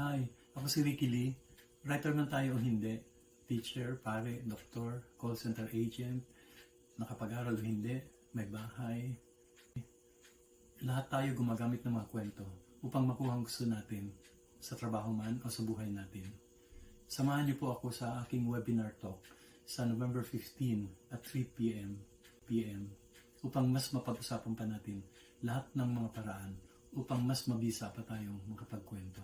Hi, ako si Ricky Lee. Writer man tayo o hindi, teacher, pare, doktor, call center agent, nakapag-aral o hindi, may bahay. Lahat tayo gumagamit ng mga kwento upang makuha ang gusto natin sa trabaho man o sa buhay natin. Samahan niyo po ako sa aking webinar talk sa November 15 at 3 p.m. upang mas mapag-usapan pa natin lahat ng mga paraan upang mas mabisa pa tayong makapagkwento.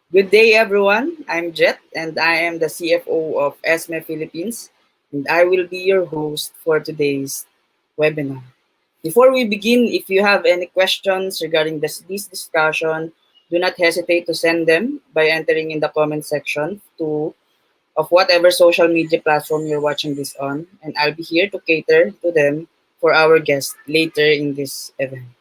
Good day, everyone. I'm Jet, and I am the CFO of ESME Philippines, and I will be your host for today's webinar. Before we begin, if you have any questions regarding this discussion, do not hesitate to send them by entering in the comment section of whatever social media platform you're watching this on, and I'll be here to cater to them for our guests later in this event.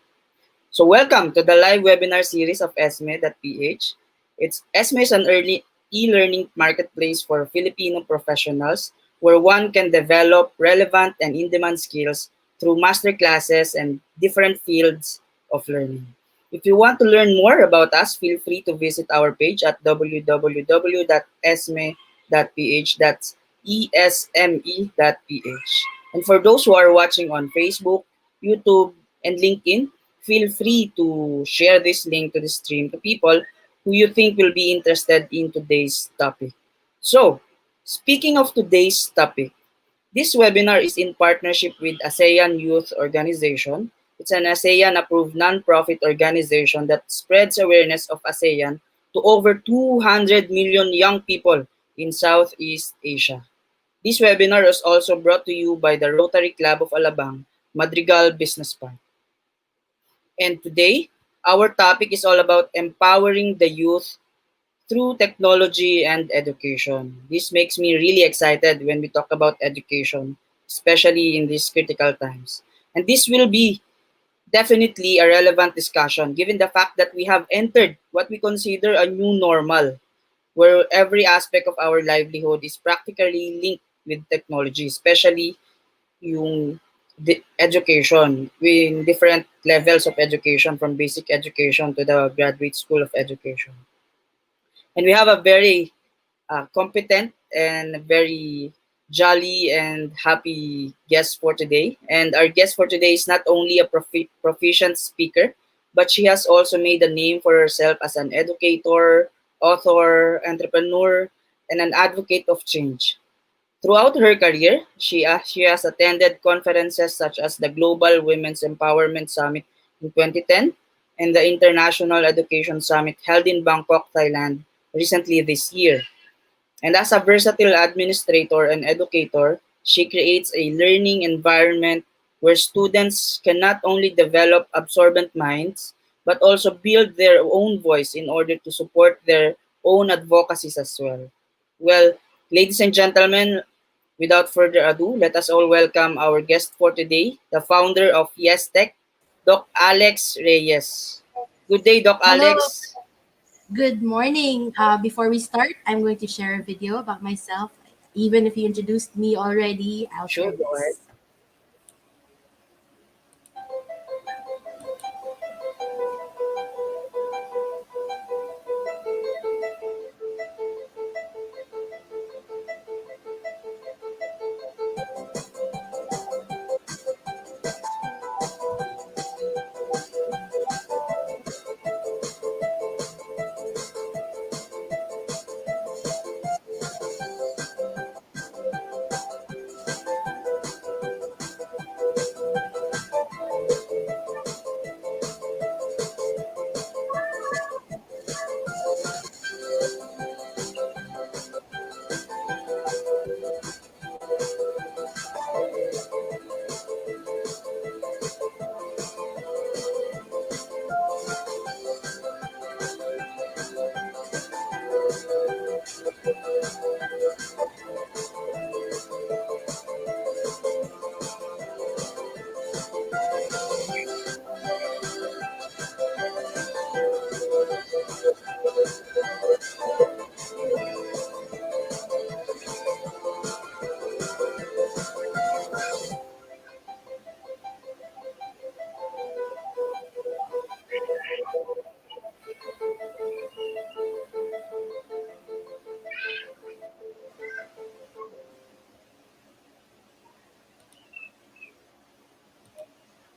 So welcome to the live webinar series of ESME.ph. ESME is an early e-learning marketplace for Filipino professionals where one can develop relevant and in-demand skills through master classes and different fields of learning. If you want to learn more about us, feel free to visit our page at www.esme.ph. That's ESME.ph. And for those who are watching on Facebook, YouTube, and LinkedIn, feel free to share this link to the stream to people who you think will be interested in today's topic. So, speaking of today's topic, this webinar is in partnership with ASEAN Youth Organization. It's an ASEAN-approved nonprofit organization that spreads awareness of ASEAN to over 200 million young people in Southeast Asia. This webinar is also brought to you by the Rotary Club of Alabang, Madrigal Business Park. And today, our topic is all about empowering the youth through technology and education. This makes me really excited when we talk about education, especially in these critical times. And this will be definitely a relevant discussion given the fact that we have entered what we consider a new normal, where every aspect of our livelihood is practically linked with technology, especially yung education, in different levels of education, from basic education to the graduate school of education. And we have a very competent and very jolly and happy guest for today. And our guest for today is not only a proficient speaker, but she has also made a name for herself as an educator, author, entrepreneur, and an advocate of change. Throughout her career, she has attended conferences such as the Global Women's Empowerment Summit in 2010 and the International Education Summit held in Bangkok, Thailand, recently this year. And as a versatile administrator and educator, she creates a learning environment where students can not only develop absorbent minds, but also build their own voice in order to support their own advocacies as well. Well, ladies and gentlemen, without further ado, let us all welcome our guest for today, the founder of YesTech, Doc Alex Reyes. Good day, Doc Hello. Alex. Good morning. Before we start, I'm going to share a video about myself. Even if you introduced me already, I'll Sure, share go ahead. this.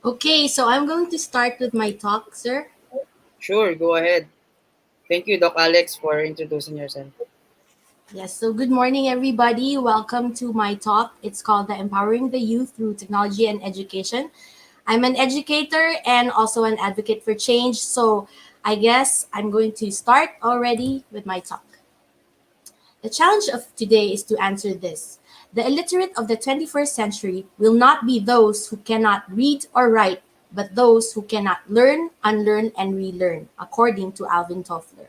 Okay, so I'm going to start with my talk, sir. Sure, go ahead. Thank you, Doc Alex, for introducing yourself. Yes, so good morning, everybody. Welcome to my talk. It's called the Empowering the Youth Through Technology and Education. I'm an educator and also an advocate for change. So I guess I'm going to start already with my talk. The challenge of today is to answer this. The illiterate of the 21st century will not be those who cannot read or write, but those who cannot learn, unlearn, and relearn, according to Alvin Toffler.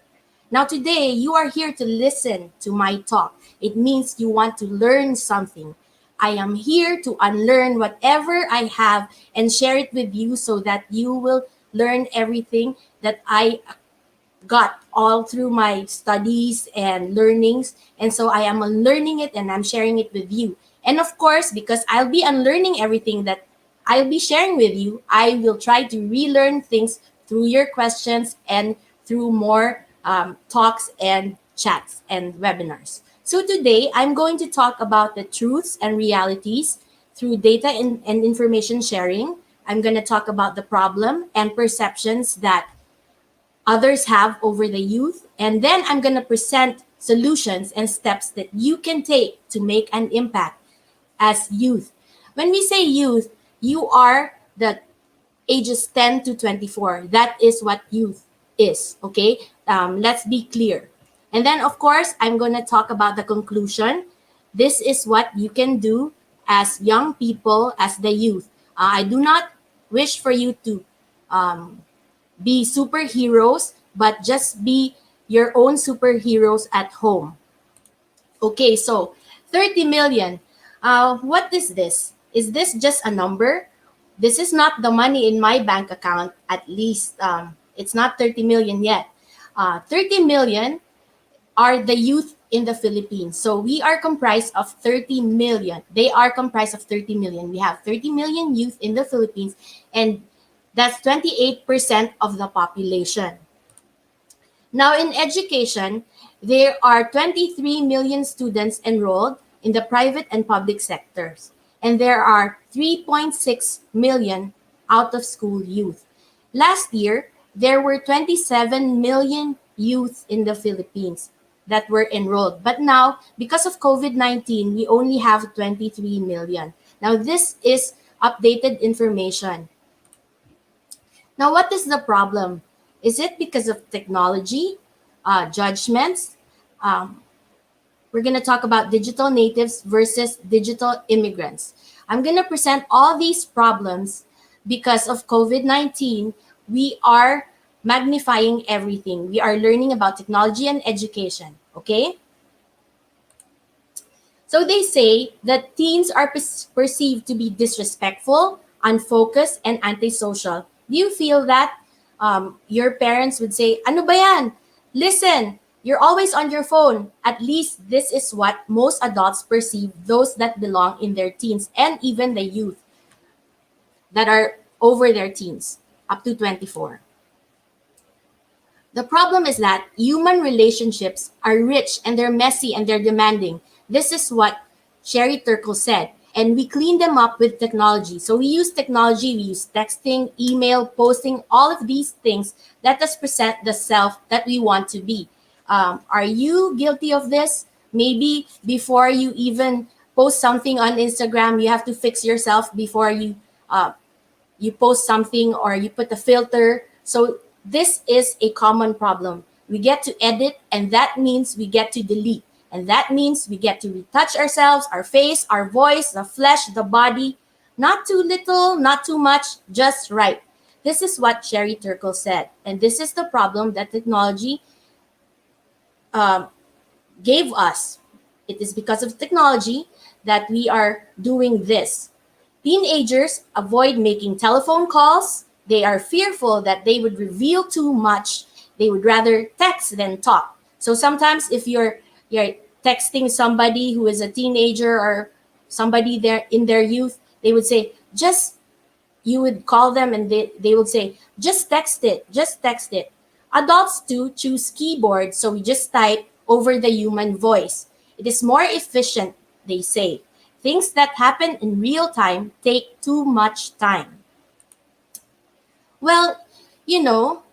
Now, today, you are here to listen to my talk. It means you want to learn something. I am here to unlearn whatever I have and share it with you so that you will learn everything that I got all through my studies and learnings. And so I am unlearning it and I'm sharing it with you. And of course, because I'll be unlearning everything that I'll be sharing with you, I will try to relearn things through your questions and through more talks and chats and webinars. So today, I'm going to talk about the truths and realities through data and information sharing. I'm going to talk about the problem and perceptions that others have over the youth. And then I'm going to present solutions and steps that you can take to make an impact as youth. When we say youth, you are the ages 10 to 24. That is what youth is, okay? Let's be clear. And then, of course, I'm going to talk about the conclusion. This is what you can do as young people, as the youth. I do not wish for you to be superheroes, but just be your own superheroes at home. Okay, so 30 million. What is this? Is this just a number? This is not the money in my bank account, at least it's not 30 million yet. 30 million are the youth in the Philippines. So we are comprised of 30 million. They are comprised of 30 million. We have 30 million youth in the Philippines, and that's 28% of the population. Now, in education, there are 23 million students enrolled in the private and public sectors, and there are 3.6 million out of school youth. Last year, there were 27 million youth in the Philippines that were enrolled. But now, because of COVID-19, we only have 23 million. Now, this is updated information. Now, what is the problem? Is it because of technology, judgments? Um, we're going to talk about digital natives versus digital immigrants. I'm going to present all these problems because of COVID-19. We are magnifying everything. We are learning about technology and education, okay? So they say that teens are perceived to be disrespectful, unfocused, and antisocial. Do you feel that your parents would say, "Ano ba yan? Listen, you're always on your phone." At least this is what most adults perceive those that belong in their teens and even the youth that are over their teens, up to 24. The problem is that human relationships are rich and they're messy and they're demanding. This is what Sherry Turkle said. And we clean them up with technology. So we use technology, we use texting, email, posting, all of these things. Let us present the self that we want to be. Are you guilty of this? Maybe before you even post something on Instagram, you have to fix yourself before you post something or you put a filter. So this is a common problem. We get to edit, and that means we get to delete. And that means we get to retouch ourselves, our face, our voice, the flesh, the body. Not too little, not too much, just right. This is what Sherry Turkle said. And this is the problem that technology gave us. It is because of technology that we are doing this. Teenagers avoid making telephone calls. They are fearful that they would reveal too much. They would rather text than talk. So sometimes if you're texting somebody who is a teenager or somebody there in their youth, they would say, just, you would call them and they would say, just text it, just text it. Adults too choose keyboard, so we just type over the human voice. It is more efficient, they say. Things that happen in real time take too much time. Well, you know,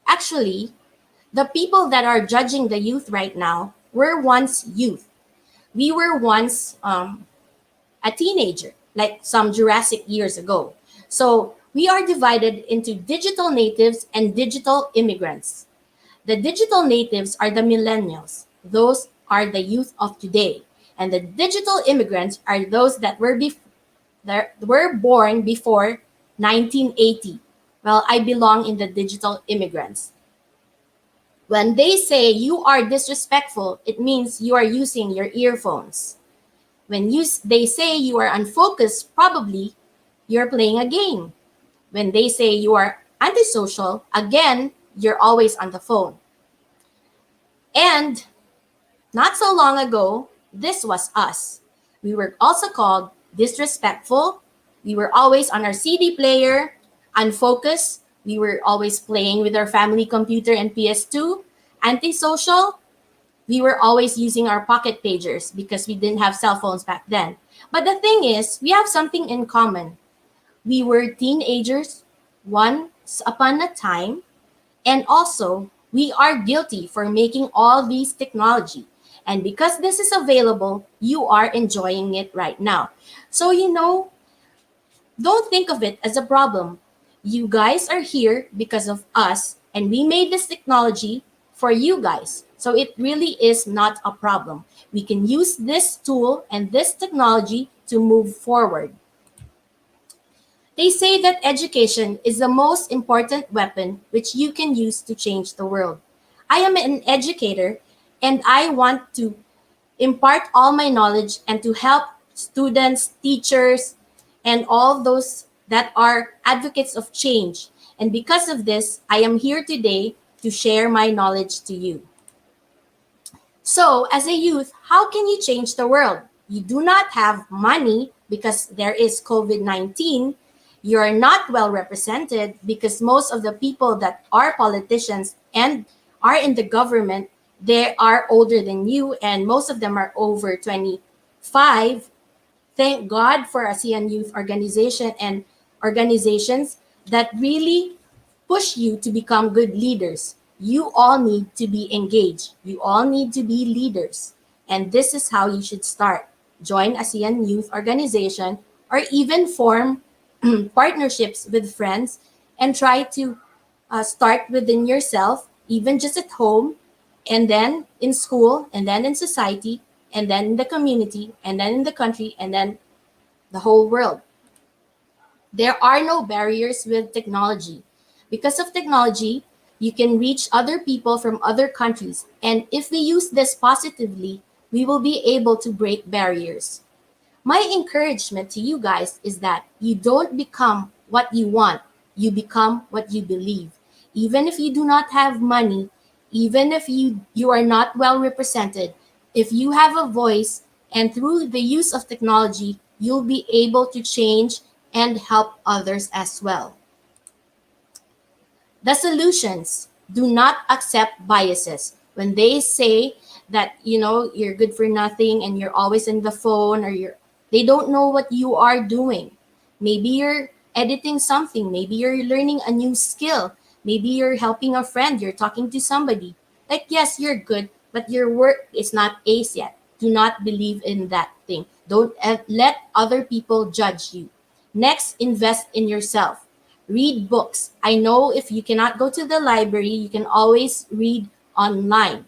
actually, the people that are judging the youth right now were once youth. We were once a teenager, like some Jurassic years ago. So we are divided into digital natives and digital immigrants. The digital natives are the millennials. Those are the youth of today. And the digital immigrants are those that were born before 1980. Well, I belong in the digital immigrants. When they say you are disrespectful, it means you are using your earphones. They say you are unfocused, probably you're playing a game. When they say you are antisocial, again, you're always on the phone. And not so long ago, this was us. We were also called disrespectful. We were always on our CD player, unfocused. We were always playing with our family computer and PS2. Antisocial, we were always using our pocket pagers because we didn't have cell phones back then. But the thing is, we have something in common. We were teenagers once upon a time, and also we are guilty for making all these technology. And because this is available, you are enjoying it right now. So, don't think of it as a problem. You guys are here because of us, and we made this technology for you guys. So it really is not a problem. We can use this tool and this technology to move forward. They say that education is the most important weapon which you can use to change the world. I am an educator and I want to impart all my knowledge and to help students, teachers, and all those that are advocates of change. And because of this, I am here today to share my knowledge to you. So, as a youth, how can you change the world? You do not have money because there is COVID-19. You are not well represented because most of the people that are politicians and are in the government, they are older than you, and most of them are over 25. Thank God for ASEAN Youth Organization and organizations that really push you to become good leaders. You all need to be engaged. You all need to be leaders. And this is how you should start. Join ASEAN Youth Organization or even form partnerships with friends and try to start within yourself, even just at home, and then in school, and then in society, and then in the community, and then in the country, and then the whole world. There are no barriers with technology. Because of technology, you can reach other people from other countries. And if we use this positively, we will be able to break barriers. My encouragement to you guys is that you don't become what you want, you become what you believe. Even if you do not have money, even if you are not well represented, if you have a voice and through the use of technology, you'll be able to change and help others as well. The solutions: do not accept biases. When they say that you're good for nothing and you're always in the phone, or they don't know what you are doing. Maybe you're editing something, maybe you're learning a new skill, maybe you're helping a friend, you're talking to somebody. Like, yes, you're good, but your work is not ace yet. Do not believe in that thing. Don't let other people judge you. Next, invest in yourself. Read books. I know if you cannot go to the library, you can always read online.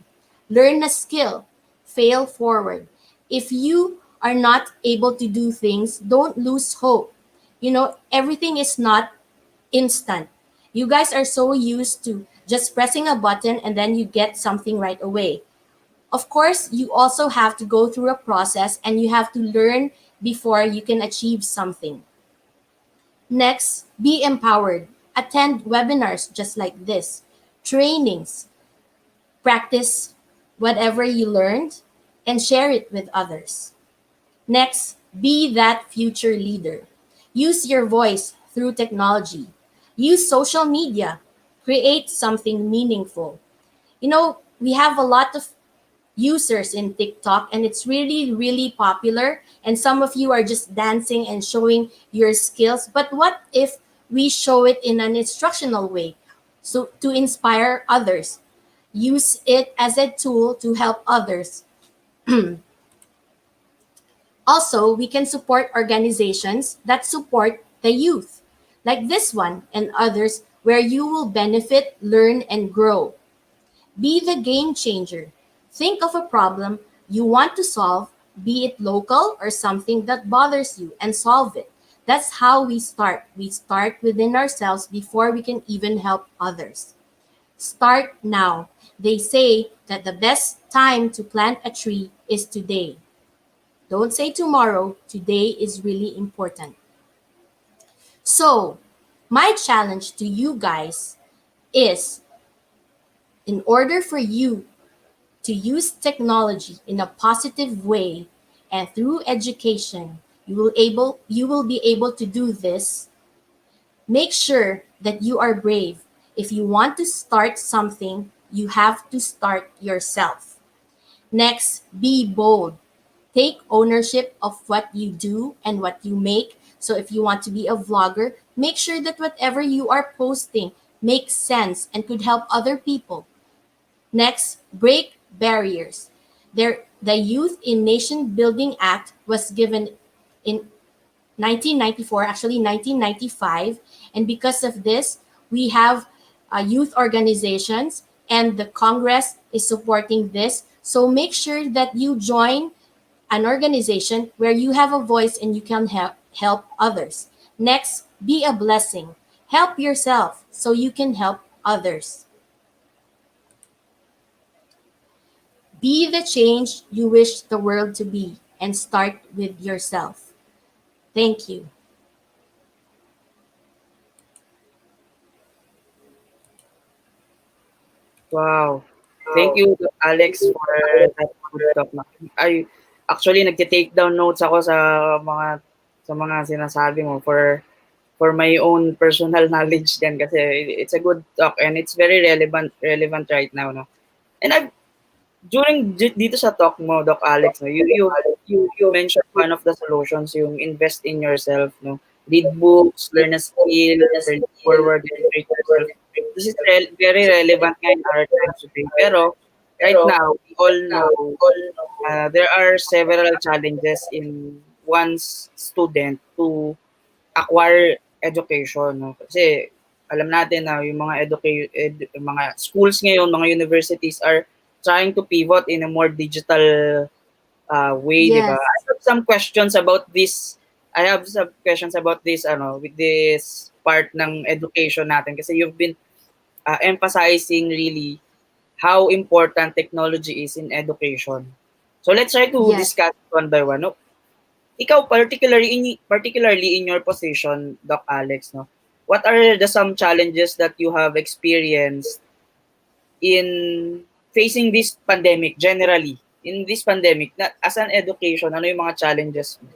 Learn a skill. Fail forward. If you are not able to do things, don't lose hope. Everything is not instant. You guys are so used to just pressing a button and then you get something right away. Of course, you also have to go through a process and you have to learn before you can achieve something. Next, be empowered. Attend webinars just like this, trainings, practice whatever you learned, and share it with others. Next, be that future leader. Use your voice through technology. Use social media. Create something meaningful. We have a lot of users in TikTok and it's really, really popular. And some of you are just dancing and showing your skills. But what if we show it in an instructional way, so to inspire others. Use it as a tool to help others. Also, we can support organizations that support the youth, like this one and others, where you will benefit, learn, and grow. Be the game changer. Think of a problem you want to solve, be it local or something that bothers you, and solve it. That's how we start. We start within ourselves before we can even help others. Start now. They say that the best time to plant a tree is today. Don't say tomorrow. Today is really important. So, my challenge to you guys is, in order for you to use technology in a positive way and through education, you will be able to do this. Make sure that you are brave. If you want to start something, you have to start yourself. Next, be bold. Take ownership of what you do and what you make. So if you want to be a vlogger, make sure that whatever you are posting makes sense and could help other people. Next, break barriers. The Youth in Nation Building Act was given in 1994, actually 1995. And because of this, we have youth organizations, and the Congress is supporting this. So make sure that you join an organization where you have a voice and you can help others. Next, be a blessing. Help yourself so you can help others. Be the change you wish the world to be, and start with yourself. Thank you. Wow. Thank you, Alex, for that good talk. I actually nagte-take down notes ako sa mga sinasabi mo for my own personal knowledge din, kasi it's a good talk and it's very relevant right now, no. And I dito sa talk mo, Doc Alex, no, you mentioned one of the solutions, yung invest in yourself, no. Read books, learn a skill, learn forward, educate yourself. This is very relevant nga in our times today. Pero right now, we all know there are several challenges in one's student to acquire education, no. Kasi alam natin na yung mga schools ngayon, mga universities are trying to pivot in a more digital way, di ba? Yes. I have some questions about this. With this part ng education natin, kasi you've been emphasizing really how important technology is in education. So let's try to Yes. discuss one by one. No? Ikaw, particularly in your position, Doc Alex, no? What are some challenges that you have experienced in facing this pandemic generally? In this pandemic, as an education, ano yung mga challenges mo?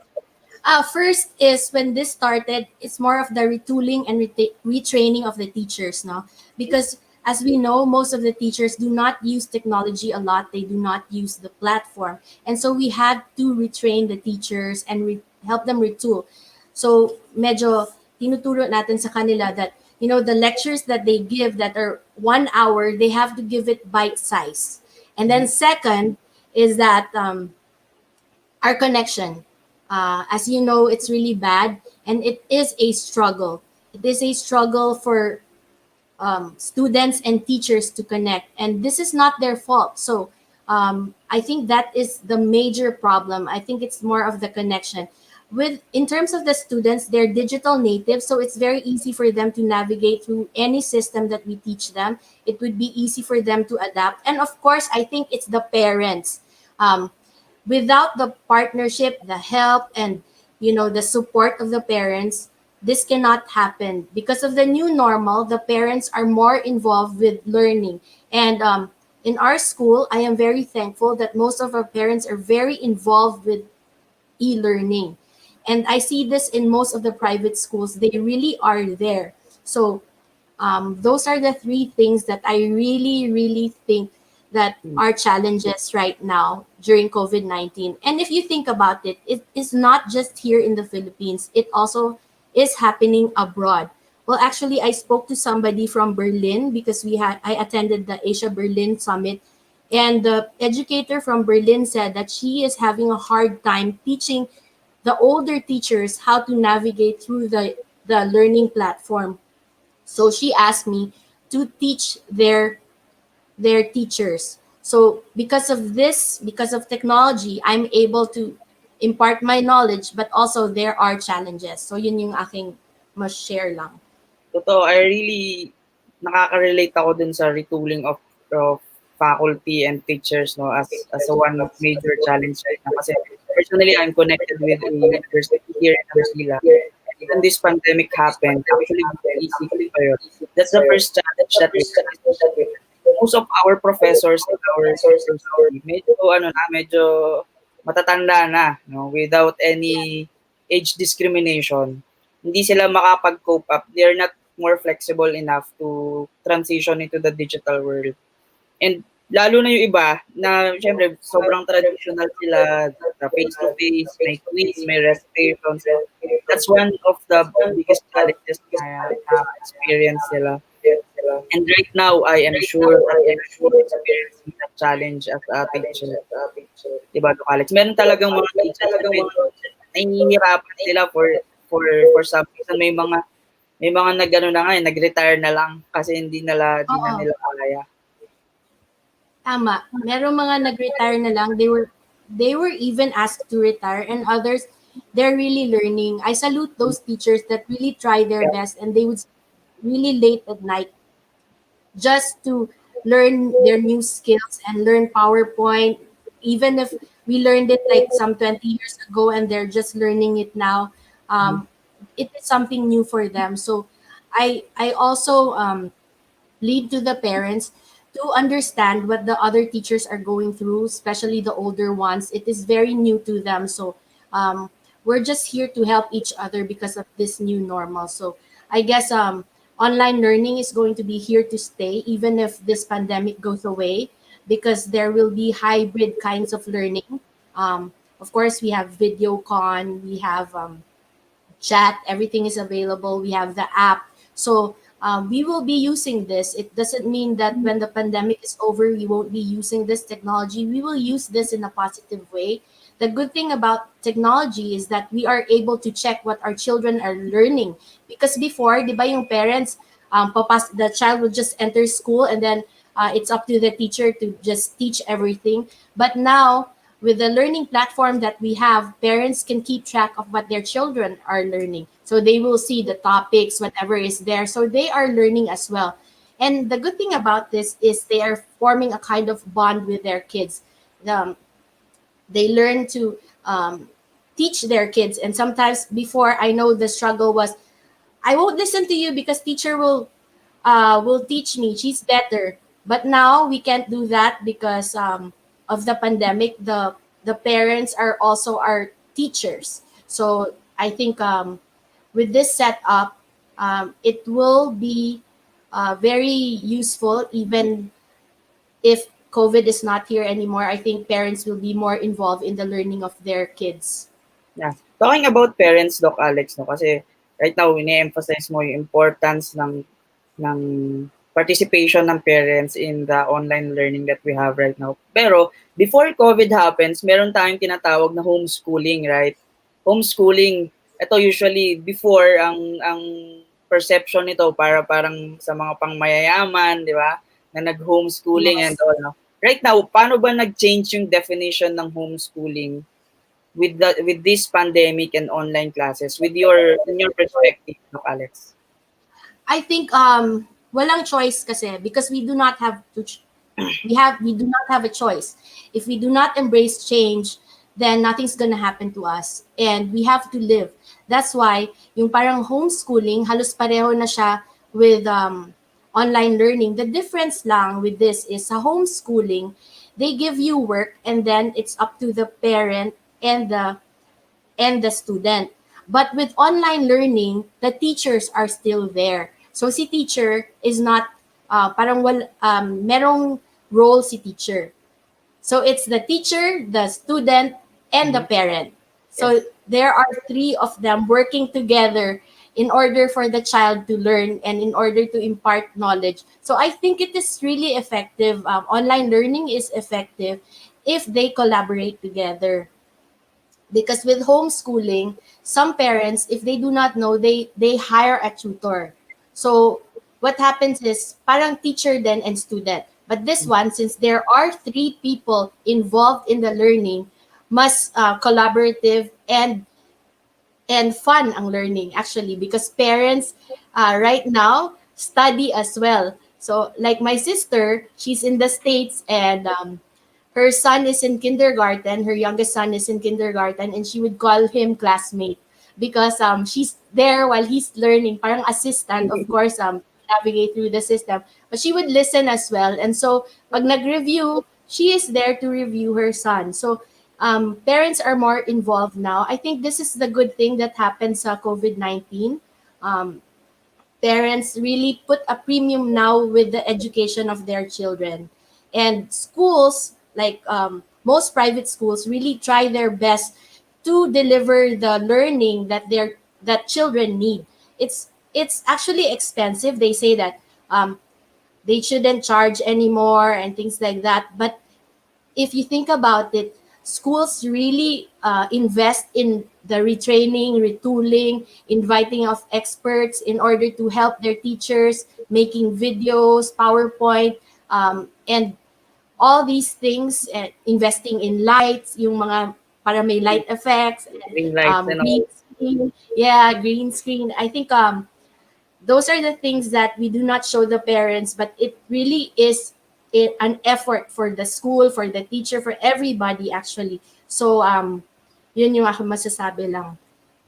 First is, when this started, it's more of the retooling and retraining of the teachers, no? Because as we know, most of the teachers do not use technology a lot. They do not use the platform. And so we had to retrain the teachers and help them retool. So medyo tinuturo natin sa kanila that, you know, the lectures that they give that are 1 hour, they have to give it bite size. And then second is that our connection. As you know, it's really bad, and it is a struggle. It is a struggle for students and teachers to connect, and this is not their fault. So I think that is the major problem. I think it's more of the connection. In terms of the students, they're digital natives, so it's very easy for them to navigate through any system that we teach them. It would be easy for them to adapt, and of course, I think it's the parents. Without the partnership, the help, and the support of the parents, this cannot happen. Because of the new normal, the parents are more involved with learning. And in our school, I am very thankful that most of our parents are very involved with e-learning. And I see this in most of the private schools. They really are there. So those are the three things that I really, really think that are challenges right now during COVID-19. And if you think about it, it is not just here in the Philippines. It also is happening abroad. Well, actually, I spoke to somebody from Berlin because I attended the Asia Berlin Summit, and the educator from Berlin said that she is having a hard time teaching the older teachers how to navigate through the learning platform. So she asked me to teach their teachers. So because of this, because of technology, I'm able to impart my knowledge, but also there are challenges. So yun yung aking mas share lang. Totoo, I really nakaka-relate ako dun sa retooling of faculty and teachers, no, as a one major challenge right now. Kasi personally, I'm connected with a university here in Manila. When this pandemic happened, actually, easy pa yun. That's the first challenge that we face. Most of our professors in our university, medyo matatanda na, no, without any age discrimination. Hindi sila makapag-cope up. They're not more flexible enough to transition into the digital world. And lalo na yung iba na syempre sobrang traditional sila, the face-to-face, may quiz, may recitation. So that's one of the biggest challenges na experience nila. And right now, I am sure that they're experiencing that challenge as a teacher. Diba, no, Alex? Meron talagang mga teachers na nahihirapan sila for some reason. May mga nag-ano na nga, nag-retire na lang kasi di na Oo. nila kaya. Tama. Merong mga nag-retire na lang. They were even asked to retire, and others, they're really learning. I salute those teachers that really try their best, and they would really late at night just to learn their new skills and learn PowerPoint, even if we learned it like some 20 years ago and they're just learning it now. It is something new for them. So I also lead to the parents to understand what the other teachers are going through, especially the older ones. It is very new to them. So we're just here to help each other because of this new normal. So I guess online learning is going to be here to stay, even if this pandemic goes away, because there will be hybrid kinds of learning. Of course, we have video con, we have chat, everything is available. We have the app. So we will be using this. It doesn't mean that when the pandemic is over, we won't be using this technology. We will use this in a positive way. The good thing about technology is that we are able to check what our children are learning. Because before, di ba yung parents, the child would just enter school and then it's up to the teacher to just teach everything. But now, with the learning platform that we have, parents can keep track of what their children are learning. So they will see the topics, whatever is there. So they are learning as well. And the good thing about this is they are forming a kind of bond with their kids. They learn to teach their kids. And sometimes before, I know the struggle was, I won't listen to you because teacher will teach me. She's better. But now we can't do that because of the pandemic. The parents are also our teachers. So I think with this setup, it will be very useful even if COVID is not here anymore. I think parents will be more involved in the learning of their kids. Yeah. Talking about parents, Doc Alex, no, kasi right now, ini-emphasize mo yung importance ng participation ng parents in the online learning that we have right now. Pero, before COVID happens, meron tayong tinatawag na homeschooling, right? Homeschooling, ito usually, before, ang perception nito parang sa mga pangmayayaman, di ba? Na nag-homeschooling and all, no? Right now, paano ba nag-change yung definition ng homeschooling with this pandemic and online classes in your perspective, no, Alex? I think walang choice kasi because we do not have to we do not have a choice. If we do not embrace change, then nothing's gonna happen to us and we have to live. That's why yung parang homeschooling halos pareho na siya with online learning. The difference lang with this is sa homeschooling, they give you work and then it's up to the parent and the student. But with online learning, the teachers are still there. So si teacher is not merong role si teacher. So it's the teacher, the student, and the parent. So there are three of them working together in order for the child to learn and in order to impart knowledge. So I think it is really effective. Online learning is effective if they collaborate together. Because with homeschooling, some parents, if they do not know, they hire a tutor. So what happens is parang teacher then and student. But this one, since there are three people involved in the learning, mas collaborative and fun ang learning actually, because parents right now study as well. So like my sister, she's in the States, and her son is in kindergarten, her youngest son is in kindergarten, and she would call him classmate because she's there while he's learning, parang assistant, of course, navigate through the system. But she would listen as well. And so pag nag-review, she is there to review her son. So parents are more involved now. I think this is the good thing that happened sa COVID-19. Um, Parents really put a premium now with the education of their children. And schools, like most private schools, really try their best to deliver the learning that children need. It's actually expensive. They say that they shouldn't charge anymore and things like that. But if you think about it, schools really invest in the retraining, retooling, inviting of experts in order to help their teachers, making videos, PowerPoint, and all these things, investing in lights, yung mga para may light effects, Ring lights and all. green screen. Yeah, green screen. I think those are the things that we do not show the parents, but it really is an effort for the school, for the teacher, for everybody actually. So yun yung ako masasabi lang.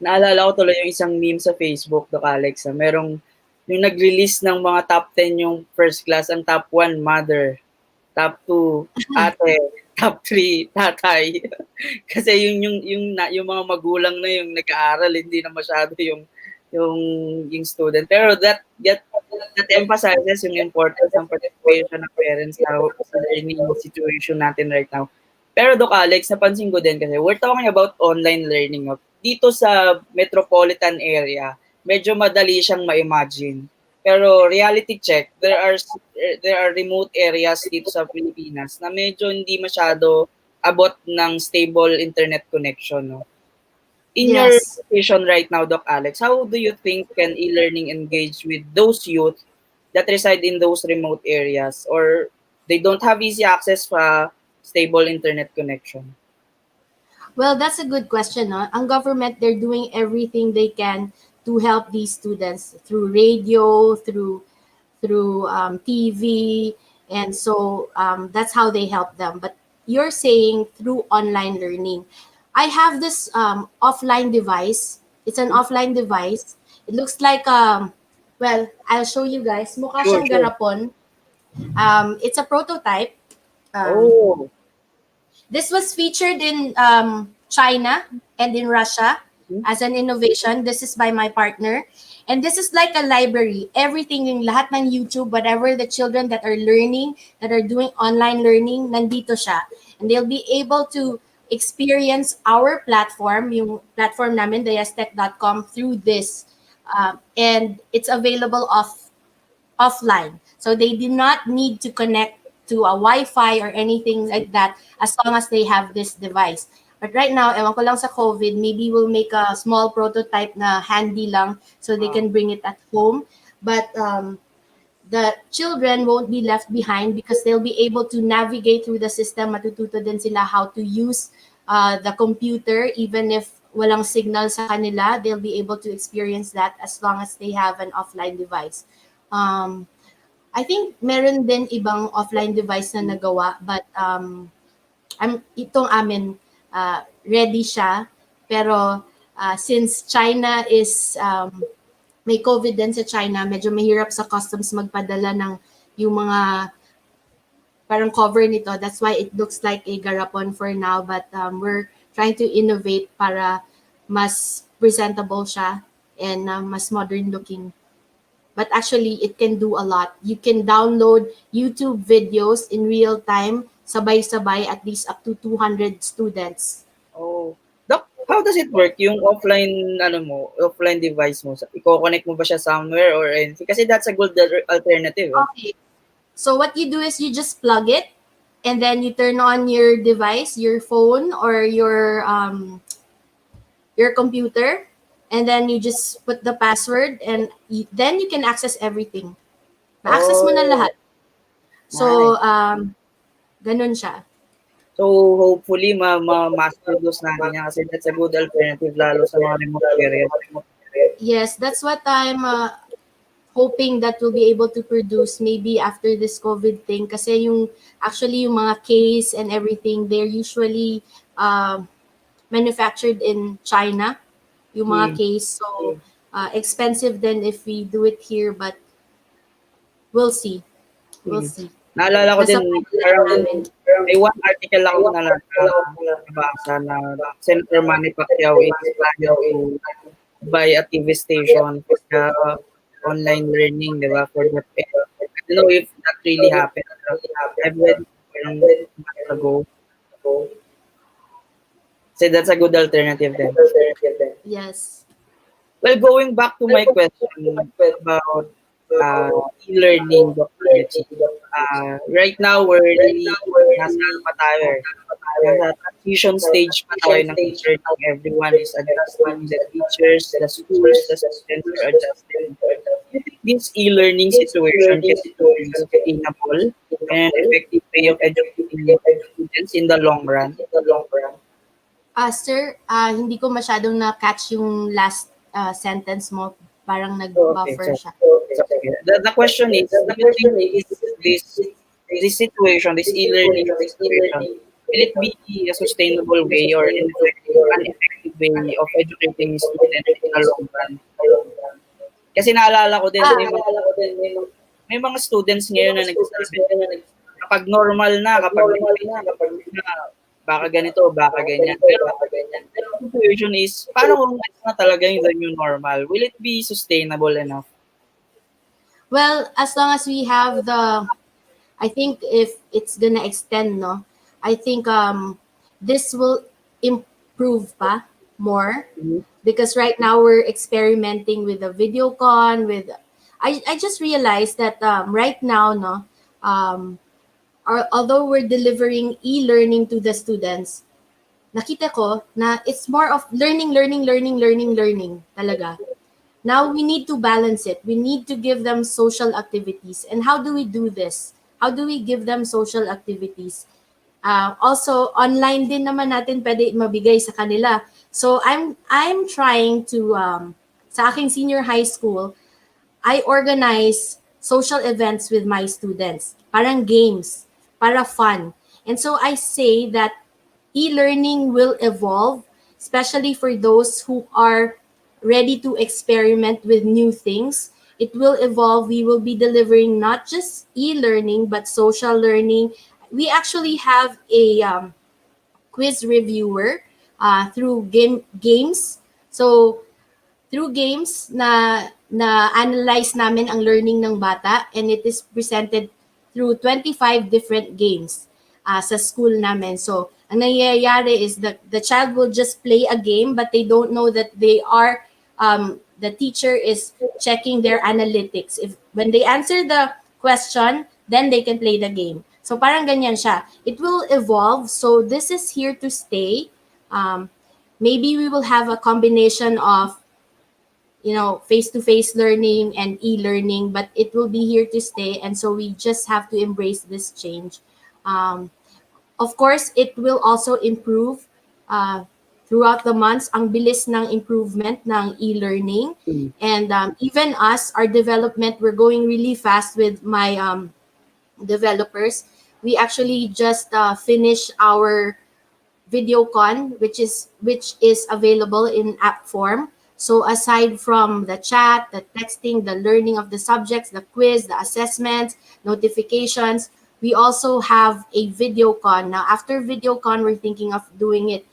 Naalala ko tuloy yung isang meme sa Facebook, Doc Alex. Merong yung nag-release ng mga top 10 yung first class, ang top 1, mother. Top 2, ate. Top 3, tatay. Kasi yung mga magulang na yung nag-aaral, hindi na masyado yung student. Pero that emphasizes yung importance ng participation ng parents sa learning situation natin right now. Pero Doc Alex, napansin ko din kasi we're talking about online learning. Dito sa metropolitan area, medyo madali siyang ma-imagine. Pero reality check, there are remote areas dito sa Pilipinas na medyo hindi masyado abot ng stable internet connection. No? In your Yes. situation right now, Doc Alex, how do you think can e-learning engage with those youth that reside in those remote areas, or they don't have easy access for stable internet connection? Well, that's a good question. No? Ang government, they're doing everything they can to help these students through radio, through TV, and so that's how they help them. But you're saying through online learning. I have this offline device. It's an offline device. It looks like well, I'll show you guys. Mukha Sure, siyang sure. garapon. It's a prototype. Oh, This was featured in China and in Russia as an innovation. This is by my partner. And this is like a library. Everything, yung lahat ng YouTube, whatever the children that are learning, that are doing online learning, nandito siya. And they'll be able to experience our platform, yung platform namin, diastech.com, through this. And it's available offline. So they do not need to connect to a Wi-Fi or anything like that as long as they have this device. But right now, ewan ko lang sa COVID, maybe we'll make a small prototype na handy lang so they can bring it at home. But the children won't be left behind because they'll be able to navigate through the system. Matututo din sila how to use the computer. Even if walang signal sa kanila, they'll be able to experience that as long as they have an offline device. I think meron din ibang offline device na nagawa, but itong amin, ready siya. Pero since China is, may COVID din sa China, medyo mahirap sa customs magpadala ng yung mga parang cover nito. That's why it looks like a garapon for now. But we're trying to innovate para mas presentable siya and mas modern looking. But actually, it can do a lot. You can download YouTube videos in real time, sabay-sabay, at least up to 200 students. oh. Doc, how does it work? Yung offline, offline device mo, i-connect mo ba siya somewhere or anything? Kasi that's a good alternative. Okay. So what you do is you just plug it, and then you turn on your device, your phone or your computer, and then you just put the password, and then you can access everything. Ma-access mo na lahat. So, ganun siya. So, hopefully, ma-master those natin yan kasi that's a good alternative lalo sa mga remote areas. Yes, that's what I'm hoping that we'll be able to produce maybe after this COVID thing. Kasi actually yung mga case and everything, they're usually manufactured in China, yung mga case. So, expensive then if we do it here, but we'll see. We'll see. Naalala ko din, parang may one article ako na nabasa na Senator Manny Pacquiao is planning to buy a TV station for online learning, di ba? For the I don't know if that really happened. I've read parang months ago. So that's a good alternative then. Yes. Well, going back to my question about e-learning, Dr. Richie. Right now, we're really nasa ano pa tayo eh. Nasa transition stage pa tayo ng learning. Everyone is adjusting, the teachers, the schools, the students are adjusting. Do you think this e-learning situation is sustainable and effective way of educating students in the long run? Sir, hindi ko masyadong na-catch yung last sentence mo. Parang nag-buffer siya. The question is, do you think this situation, this e-learning situation, will it be a sustainable way or an effective way of educating students in the long run? Kasi naalala ko din, may mga students ngayon na nagsasabi, kapag normal na, baka ganito, baka ganyan. Pero the situation is, paano kung ito na talaga yung the new normal? Will it be sustainable enough? Well, as long as we have I think if it's gonna extend, no, I think this will improve pa more, because right now we're experimenting with the video con. I just realized that right now, no, although we're delivering e-learning to the students, nakita ko na it's more of learning talaga. Now we need to balance it. We need to give them social activities. And how do we do this? How do we give them social activities? Also, online din naman natin pwede mabigay sa kanila. So I'm trying to, sa aking senior high school, I organize social events with my students. Parang games, para fun. And so I say that e-learning will evolve, especially for those who are ready to experiment with new things. It will evolve. We will be delivering not just e-learning, but social learning. We actually have a quiz reviewer through games. So, through games na analyze namin ang learning ng bata, and it is presented through 25 different games sa school namin. So, ang nangyayari is that the child will just play a game, but they don't know that they are, the teacher is checking their analytics. When they answer the question, then they can play the game. So, parang ganyan siya. It will evolve. So, this is here to stay. Maybe we will have a combination of face-to-face learning and e-learning, but it will be here to stay. And so we just have to embrace this change. Of course, it will also improve throughout the months. Ang bilis ng improvement ng e-learning. And even us, our development, we're going really fast with my developers. We actually just finished our VideoCon, which is available in app form. So aside from the chat, the texting, the learning of the subjects, the quiz, the assessments, notifications, we also have a VideoCon. Now, after VideoCon, we're thinking of doing it,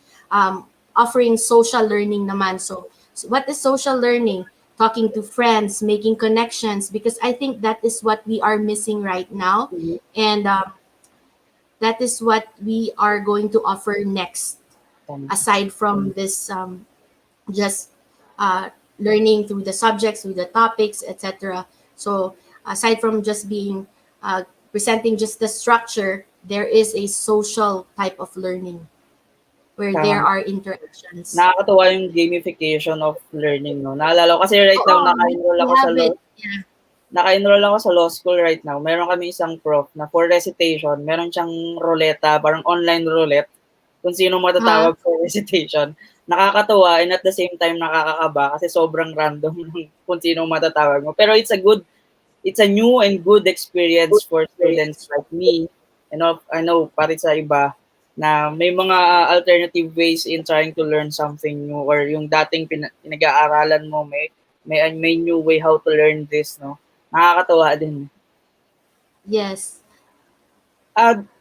offering social learning naman. So what is social learning? Talking to friends, making connections, because I think that is what we are missing right now. And that is what we are going to offer next. aside from this just learning through the subjects, through the topics, etc. So aside from just being presenting just the structure, there is a social type of learning where there Tama. are interactions. Nakakatuwa yung gamification of learning, no? Naalala ko kasi right now, Oo, we have it. Yeah. naka-enroll ako sa law school right now. Meron kami isang prof na for recitation, meron siyang ruleta, parang online roulette, kung sino matatawag for recitation. Nakakatuwa and at the same time nakakakaba kasi sobrang random ng kung sino matatawag mo. Pero it's a new and good experience for students like me. And I know para sa iba na may mga alternative ways in trying to learn something new or yung dating pinag-aaralan mo may new way how to learn this, no? Nakakatuwa din. Yes.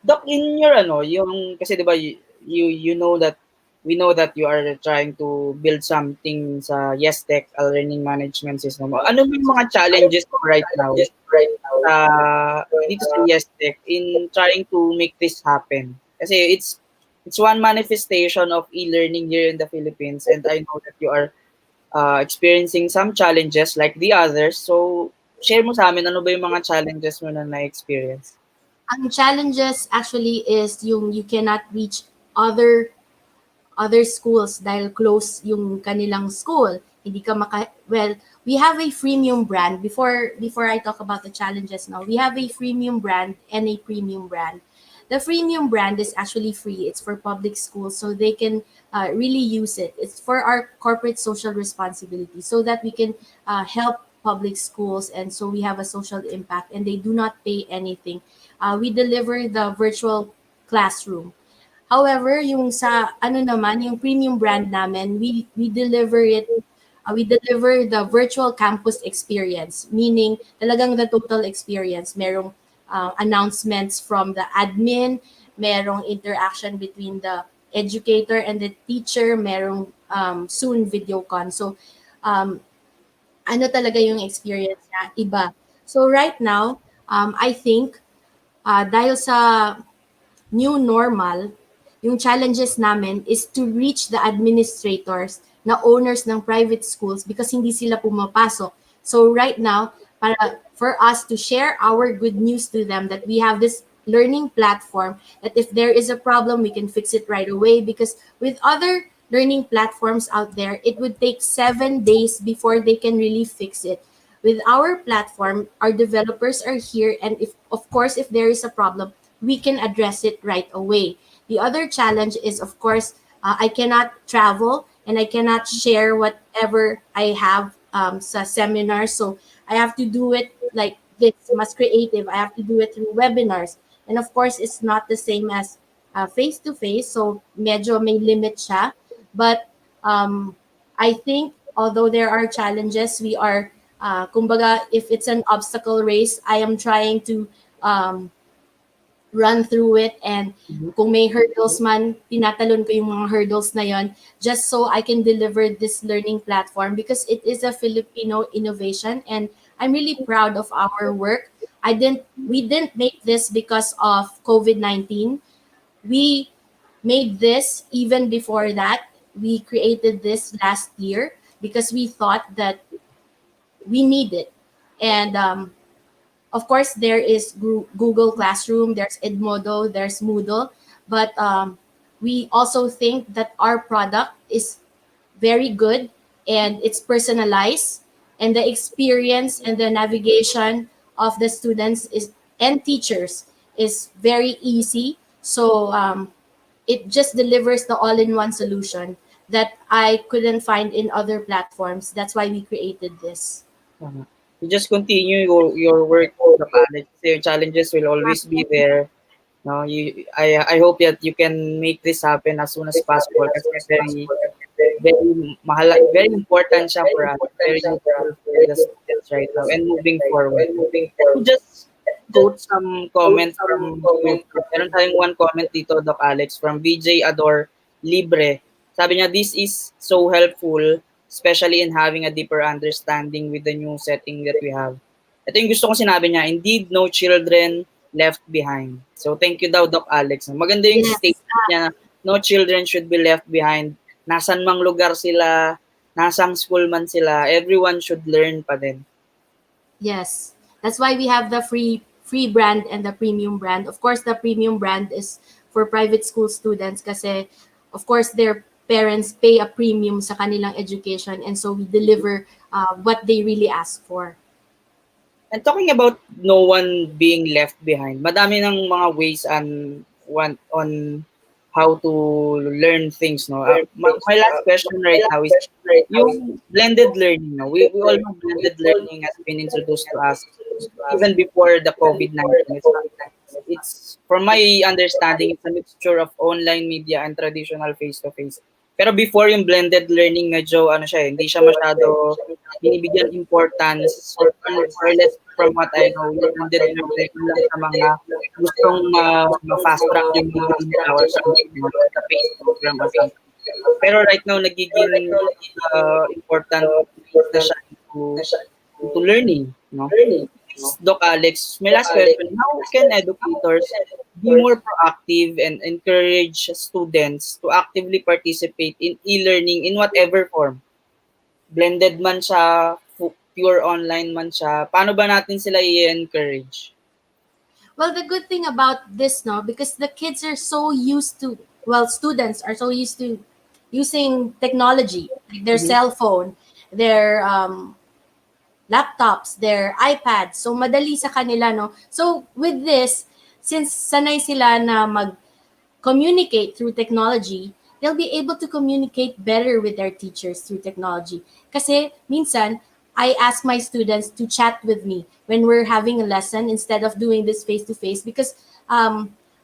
Doc, in your yung kasi 'di ba you know that we know that you are trying to build something sa YesTech learning management system. Ano yung mga challenges right now dito sa YesTech in trying to make this happen? Kasi it's one manifestation of e-learning here in the Philippines and I know that you are experiencing some challenges like the others. So share mo sa amin ano ba yung mga challenges mo na na-experience? Ang challenges actually is yung you cannot reach other schools dahil close yung kanilang school. Hindi ka well, we have a freemium brand. Before I talk about the challenges now, we have a freemium brand and a premium brand. The freemium brand is actually free. It's for public schools, so they can really use it. It's for our corporate social responsibility, so that we can help public schools, and so we have a social impact, and they do not pay anything. We deliver the virtual classroom. However, yung sa yung premium brand namin, we deliver it. We deliver the virtual campus experience, meaning talagang the total experience. Merong announcements from the admin, merong interaction between the educator and the teacher, merong soon video con. So, talaga yung experience niya, iba. So right now, I think dahil sa new normal, yung challenges namin is to reach the administrators na owners ng private schools because hindi sila pumapasok. So right now, for us to share our good news to them that we have this learning platform, that if there is a problem, we can fix it right away, because with other learning platforms out there, it would take 7 days before they can really fix it. With our platform, our developers are here, and if there is a problem, we can address it right away. The other challenge is, of course, I cannot travel and I cannot share whatever I have sa seminar. So I have to do it like this, mas creative. I have to do it through webinars. And of course, it's not the same as face-to-face. So medyo may limit siya. But I think although there are challenges, we are, kumbaga, if it's an obstacle race, I am trying to run through it, and kung may hurdles man, tinatalon ko yung mga hurdles na yon, just so I can deliver this learning platform, because it is a Filipino innovation and I'm really proud of our work. We didn't make this because of COVID-19. We made this even before that. We created this last year because we thought that we need it. And of course, there is Google Classroom, there's Edmodo, there's Moodle, but we also think that our product is very good and it's personalized, and the experience and the navigation of the students and teachers is very easy. So it just delivers the all-in-one solution that I couldn't find in other platforms. That's why we created this. You just continue your work in the college. Your challenges will always be there. No, I hope that you can make this happen as soon as possible kasi very important siya for us. Very useful for the students right now and moving forward. Just quote some comments from YouTube. Meron tayong one comment dito, Doc Alex, from BJ Ador Libre. Sabi niya, this is so helpful, especially in having a deeper understanding with the new setting that we have. Ito yung gusto kong sinabi niya, indeed, no children left behind. So, thank you daw, Doc Alex. Maganda yung statement niya na no children should be left behind. Nasan mang lugar sila, nasang school man sila, everyone should learn pa din. Yes. That's why we have the free brand and the premium brand. Of course, the premium brand is for private school students kasi of course their parents pay a premium sa kanilang education, and so we deliver what they really ask for. And talking about no one being left behind, madami ng mga ways on how to learn things, no? My last question right now is yung blended learning, no? We all know blended learning has been introduced to us even before the COVID-19. It's from my understanding, it's a mixture of online media and traditional face-to-face. Pero before yung blended learning, medyo ano siya, hindi siya masyado binibigyan importance or less from what I know, yung blended learning lang sa mga gustong fast track yung mga hours sa face program or something. Pero right now, nagiging important na siya into learning, no? Doc Alex, my last question, how can educators be more proactive and encourage students to actively participate in e-learning in whatever form? Blended man siya, pure online man siya, paano ba natin sila i-encourage? Well, the good thing about this, no, because the kids are so used to, well, students are so used to using technology, like their cell phone, their laptops, their iPads. So, madali sa kanila, no? So, with this, since sanay sila na mag-communicate through technology, they'll be able to communicate better with their teachers through technology. Kasi, minsan, I ask my students to chat with me when we're having a lesson instead of doing this face-to-face because,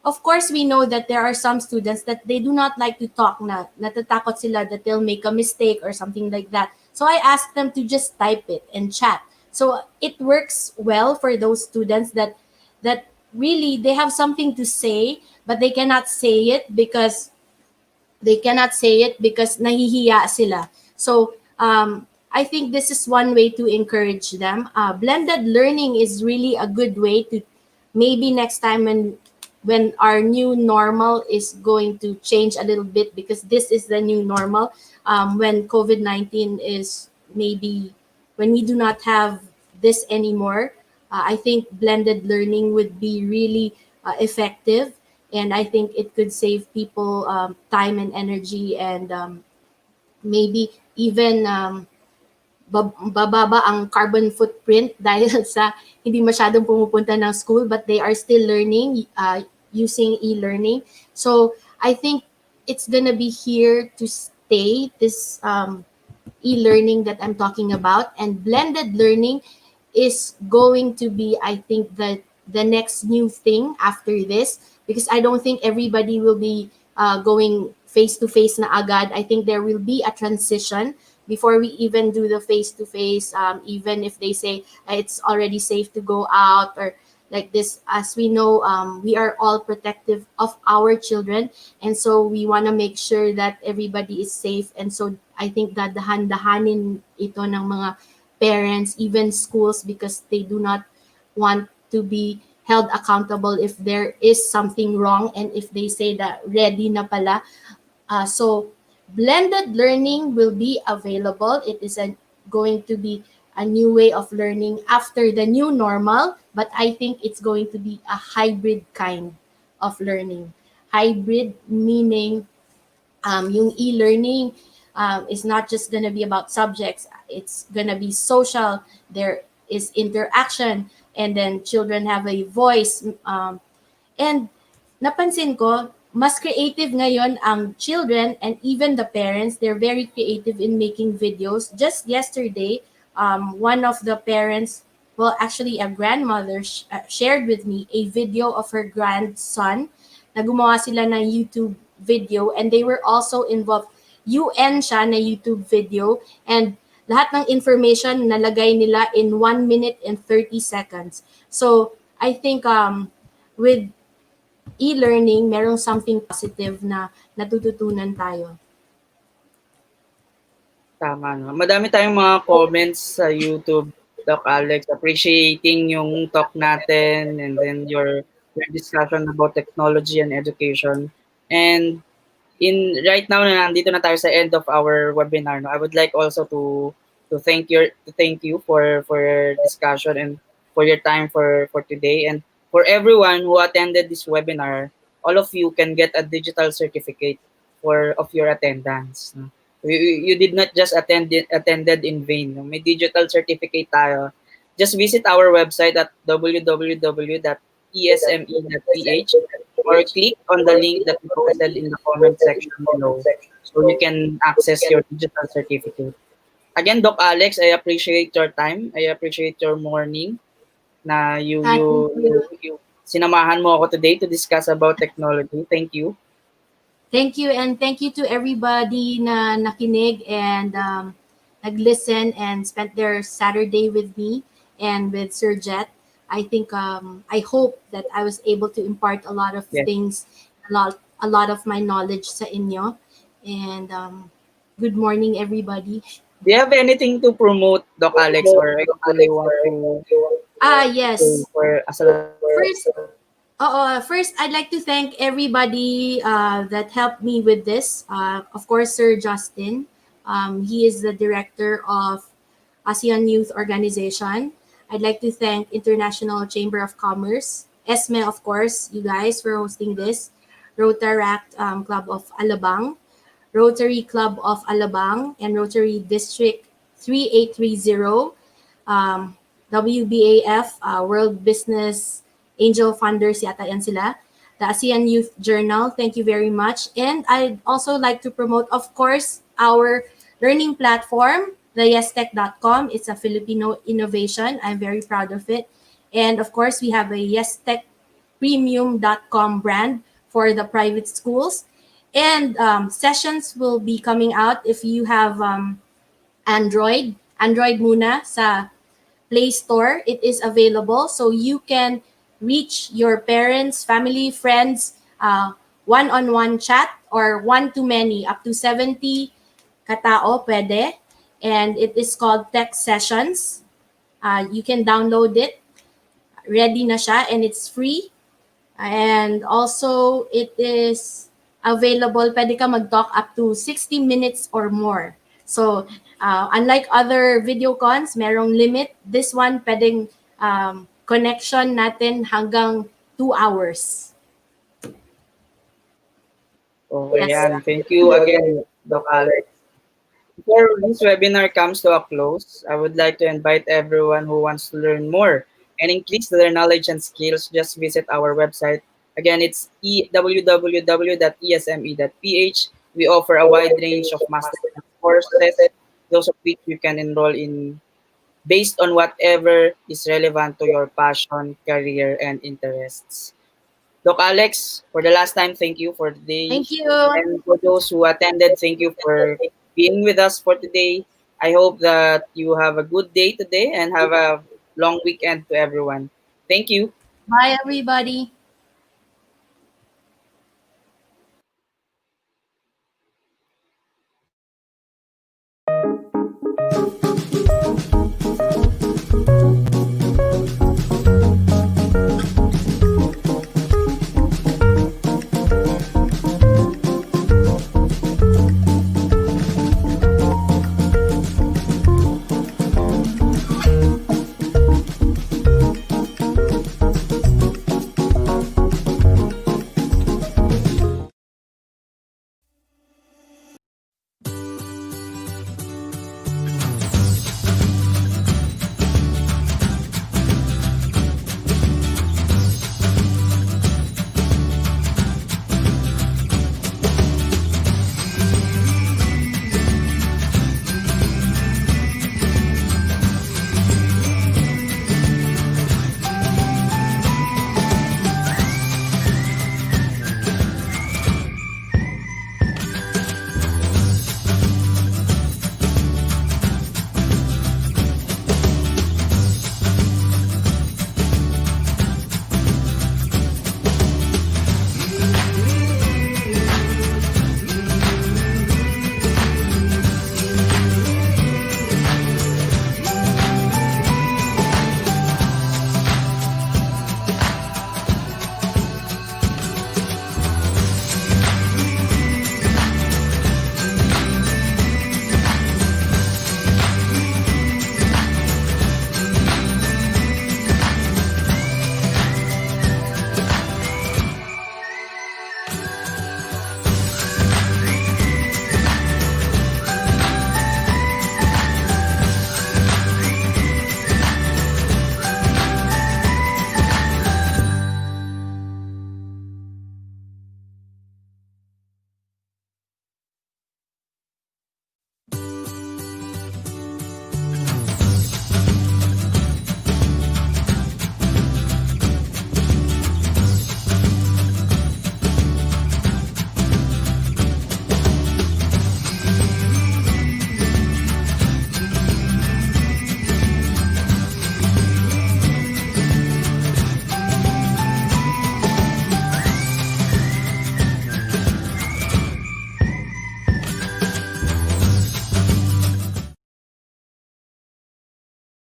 of course, we know that there are some students that they do not like to talk na natatakot sila that they'll make a mistake or something like that. So I ask them to just type it and chat. So it works well for those students that really they have something to say, but they cannot say it because nahihiya sila. So I think this is one way to encourage them. Blended learning is really a good way to maybe next time when our new normal is going to change a little bit because this is the new normal. When COVID-19 is maybe when we do not have this anymore, I think blended learning would be really effective, and I think it could save people time and energy, and maybe even bababa ang carbon footprint dahil sa hindi masyadong pumupunta ng school but they are still learning using e-learning. So I think it's gonna be here to stay, this e-learning that I'm talking about, and blended learning is going to be, I think, the next new thing after this, because I don't think everybody will be going face-to-face na agad. I think there will be a transition before we even do the face-to-face, even if they say it's already safe to go out or like this. As we know, we are all protective of our children, and so we want to make sure that everybody is safe. And so I think that dahan-dahanin ito ng mga parents, even schools, because they do not want to be held accountable if there is something wrong and if they say that ready na pala. So blended learning will be available. It is going to be a new way of learning after the new normal, but I think it's going to be a hybrid kind of learning. Hybrid meaning yung e-learning is not just going to be about subjects. It's going to be social. There is interaction, and then children have a voice. And napansin ko, mas creative ngayon ang children and even the parents. They're very creative in making videos. Just yesterday, one of the parents, well, actually a grandmother shared with me a video of her grandson na gumawa sila ng YouTube video, and they were also involved. UN siya na YouTube video, and lahat ng information nalagay nila in 1 minute and 30 seconds. So I think with e-learning, merong something positive na natututunan tayo. Tama, no? Madami tayong mga comments sa YouTube, Doc Alex, appreciating yung talk natin and then your discussion about technology and education. And right now na nandito na tayo sa end of our webinar, no, I would like also to thank you for your discussion and for your time for today, and for everyone who attended this webinar. All of you can get a digital certificate of your attendance, no? You did not just attended in vain, no? May digital certificate tayo. Just visit our website at www.esme.ph or click on the link that we posted in the comment section below so you can access your digital certificate. Again, Doc Alex, I appreciate your time. I appreciate your morning na Thank you. you sinamahan mo ako today to discuss about technology. Thank you. Thank you, and thank you to everybody na nakinig and nag-listen and spent their Saturday with me and with Sir Jet. I think I hope that I was able to impart a lot of Yes. things, a lot of my knowledge sa inyo. And good morning, everybody. Do you have anything to promote, Doc Alex, or actually want to Yes. for as a First, I'd like to thank everybody that helped me with this. Of course, Sir Justin. He is the director of ASEAN Youth Organization. I'd like to thank International Chamber of Commerce, ESME, of course, you guys for hosting this, Rotaract Club of Alabang, Rotary Club of Alabang, and Rotary District 3830, WBAF, World Business Angel Funders, yata yan sila. The ASEAN Youth Journal, thank you very much. And I'd also like to promote, of course, our learning platform, the yestech.com. It's a Filipino innovation. I'm very proud of it. And of course, we have a yestechpremium.com brand for the private schools. And sessions will be coming out if you have Android muna sa Play Store. It is available, so you can reach your parents, family, friends, one-on-one chat or one-to-many, up to 70 katao pwede. And it is called Tech Sessions. You can download it. Ready na siya, and it's free. And also, it is available, pwede ka mag-talk up to 60 minutes or more. So, unlike other video cons, merong limit. This one, pwedeng connection natin hanggang 2 hours. Okay, Yes. yan. Thank you again, Doc Alex. Before this webinar comes to a close, I would like to invite everyone who wants to learn more and increase their knowledge and skills. Just visit our website. Again, it's www.esme.ph. We offer a wide range of master courses, those of which you can enroll in based on whatever is relevant to your passion, career, and interests. Doc Alex, for the last time, thank you for today. Thank you. And for those who attended, thank you for being with us for today. I hope that you have a good day today and have a long weekend to everyone. Thank you. Bye, everybody.